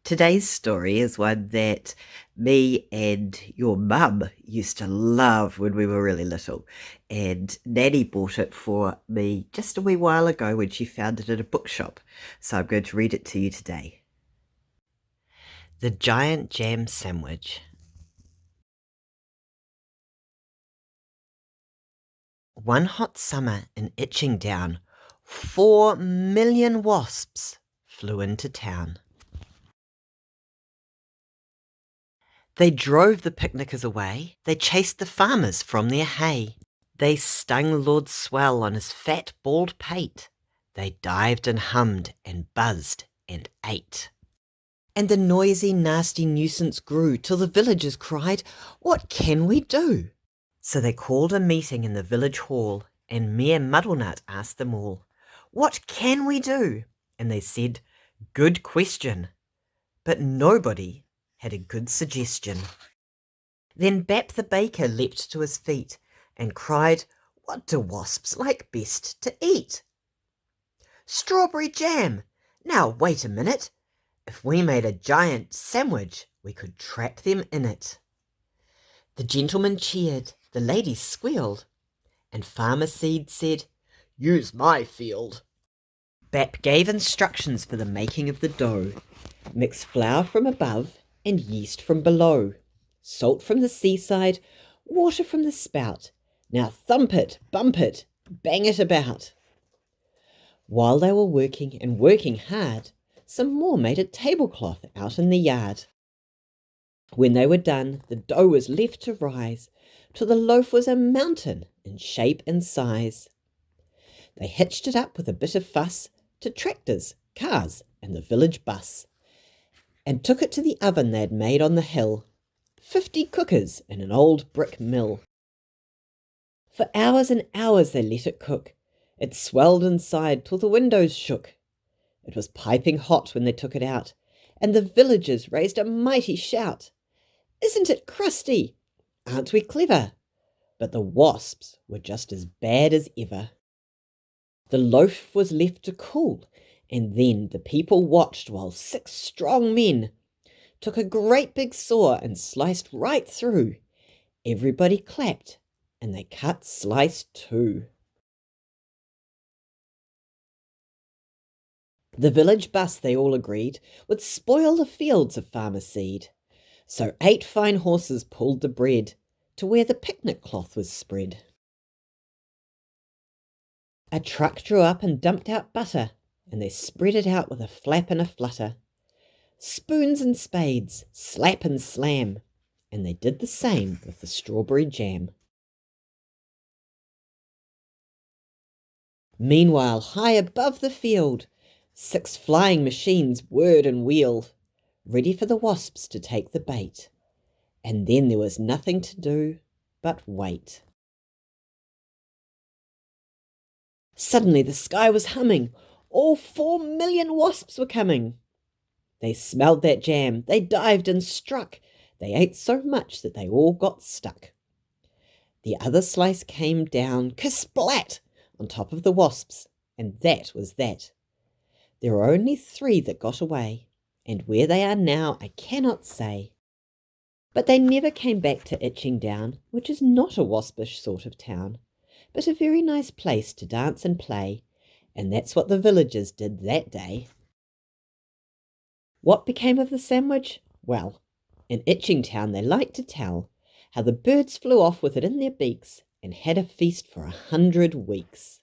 Today's story is one that me and your mum used to love when we were really little. And Nanny bought it for me just a wee while ago when she found it at a bookshop. So I'm going to read it to you today. The Giant Jam Sandwich. One hot summer in Itching Down, 4 million wasps flew into town. They drove the picnickers away. They chased the farmers from their hay. They stung Lord Swell on his fat, bald pate. They dived and hummed and buzzed and ate. And the noisy, nasty nuisance grew till the villagers cried, "What can we do?" So they called a meeting in the village hall, and Mayor Muddlenut asked them all, "What can we do?" And they said, "Good question." But nobody had a good suggestion. Then Bap the baker leapt to his feet and cried, "What do wasps like best to eat?" "Strawberry jam! Now wait a minute. If we made a giant sandwich, we could trap them in it." The gentlemen cheered, the ladies squealed, and Farmer Seed said, "Use my field." Bap gave instructions for the making of the dough. Mix flour from above and yeast from below, salt from the seaside, water from the spout. Now thump it, bump it, bang it about. While they were working and working hard, some more made a tablecloth out in the yard. When they were done, the dough was left to rise, till the loaf was a mountain in shape and size. They hitched it up with a bit of fuss to tractors, cars, and the village bus, and took it to the oven they had made on the hill, 50 cookers in an old brick mill. For hours and hours they let it cook. It swelled inside till the windows shook. It was piping hot when they took it out, and the villagers raised a mighty shout. "Isn't it crusty? Aren't we clever?" But the wasps were just as bad as ever. The loaf was left to cool, and then the people watched while 6 strong men took a great big saw and sliced right through. Everybody clapped, and they cut slice too. The village bus, they all agreed, would spoil the fields of Farmer Seed. So 8 fine horses pulled the bread to where the picnic cloth was spread. A truck drew up and dumped out butter, and they spread it out with a flap and a flutter. Spoons and spades, slap and slam, and they did the same with the strawberry jam. Meanwhile, high above the field, 6 flying machines whirred and wheeled, ready for the wasps to take the bait. And then there was nothing to do but wait. Suddenly the sky was humming. All 4 million wasps were coming. They smelled that jam. They dived and struck. They ate so much that they all got stuck. The other slice came down, kersplat, on top of the wasps, and that was that. There were only 3 that got away, and where they are now I cannot say. But they never came back to Itching Down, which is not a waspish sort of town, but a very nice place to dance and play, and that's what the villagers did that day. What became of the sandwich? Well, in Itching Town they like to tell how the birds flew off with it in their beaks and had a feast for 100 weeks.